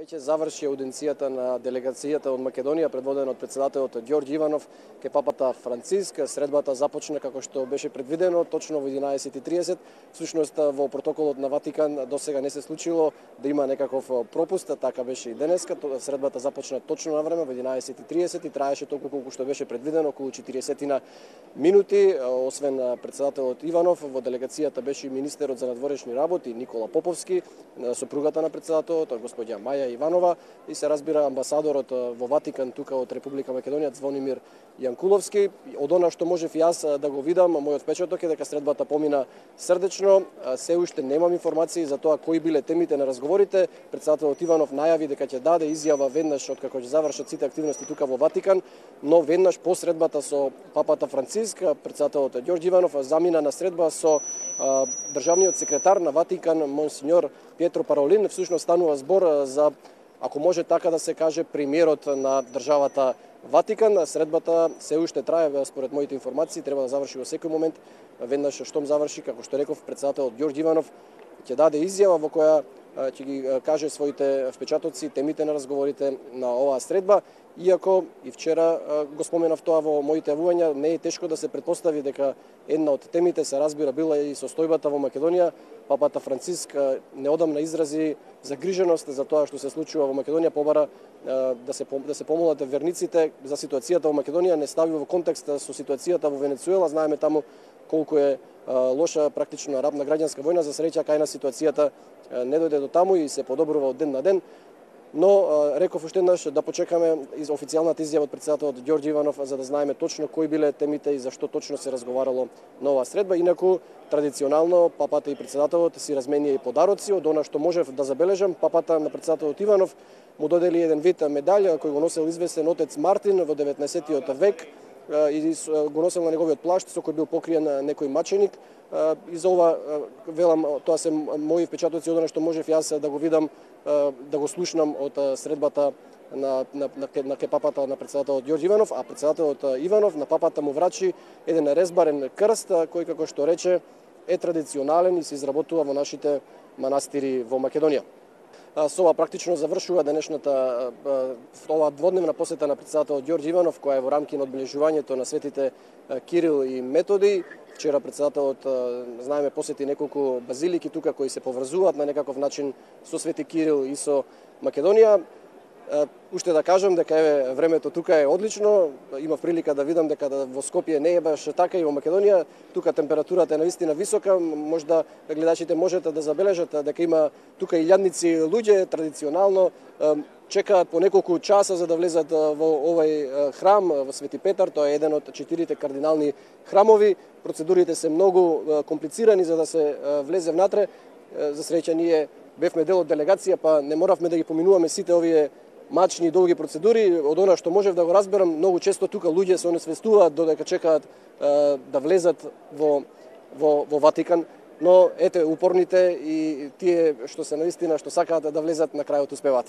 Веќе заврши ауденцијата на делегацијата од Македонија, предводена од председателот Ѓорѓе Иванов ке папата Франциск. Средбата започна како што беше предвидено точно во 11:30. Всушност во протоколот на Ватикан досега не се случило да има некаков пропуст, така беше и денеска. Средбата започна точно на време во 11:30 и траеше толку колку што беше предвидено, околу 40 минути. Освен председателот Иванов, во делегацијата беше и министерот за надворешни работи Никола Поповски, сопругата на председателот, господја Маја Иванова, и се разбира амбасадорот во Ватикан тука од Република Македонија Звонимир Јанкуловски. Од она што можев јас да го видам, мојот впечаток е дека средбата помина срдечно. Се уште немам информации за тоа кои биле темите на разговорите. Председателот Иванов најави дека ќе даде изјава веднаш откако ќе завршат сите активности тука во Ватикан, но веднаш по средбата со папата Франциск, председателот Ѓорѓе Иванов замина на средба со државниот секретар на Ватикан монсеньор Пиетро Паролин. Всушност станува збор за, ако може така да се каже, премиерот на државата Ватикан. Средбата се уште трае, според моите информации, треба да заврши во секој момент. Веднаш штом заврши, како што реков, председателот Ѓорѓе Иванов ќе даде изјава во која ќе ги каже своите впечатоци, темите на разговорите на оваа средба. Иако и вчера го споменав тоа во моите јавувања, не е тешко да се претпостави дека една од темите се разбира била и состојбата во Македонија. Папата Франциск неодамна изрази загриженост за тоа што се случува во Македонија, побара да се помолат верниците за ситуацијата во Македонија, не стави во контекст со ситуацијата во Венецуела. Знаеме таму колку е лоша практично рабна граѓанска војна. За среќа кај на ситуацијата не дојде до таму и се подобрува од ден на ден. Но реков уште еднаш да почекаме официјалната изјава од председателот Ѓорѓе Иванов за да знаеме точно кои биле темите и зашто точно се разговарало на оваа средба. Инаку традиционално папата и председателот си разменија и подароци. Од она што можев да забележам, папата на председателот Иванов му додели еден вид медаља кој го носел известен отец Мартин во 19 век и го носел на неговиот плашт со кој бил покриен некој маченик. И за ова велам, тоа се мои впечатоци од она што можев јас да го видам, да го слушнам од средбата на папата на председателот Ѓорѓе Иванов, а председателот Иванов на папата му врачи еден резбарен крст кој, како што рече, е традиционален и се изработува во нашите манастири во Македонија. Со ова практично завршува денешната оваа дводневна посета на председателот Ѓорѓе Иванов, која е во рамки на одбележувањето на светите Кирил и Методи. Вчера председателот, знаеме, посети неколку базилики тука кои се поврзуваат на некаков начин со Свети Кирил и со Македонија. Уште да кажам дека еве времето тука е одлично. Имав прилика да видам дека во Скопје не е баш така и во Македонија. Тука температурата е навистина висока. Можда гледачите можете да забележат дека има тука илјадници луѓе традиционално чекаат по неколку часа за да влезат во овој храм во Свети Петар. Тоа е еден од 4 кардинални храмови. Процедурите се многу комплицирани за да се влезе внатре. За среќа ние бевме дел од делегација, па не моравме да ги поминуваме сите овие мачни и долги процедури. Од она што можев да го разберам, многу често тука луѓе се онесвестуваат додека чекаат да влезат во Ватикан, но ете упорните и тие што се навистина што сакаат да влезат на крајот успеваат.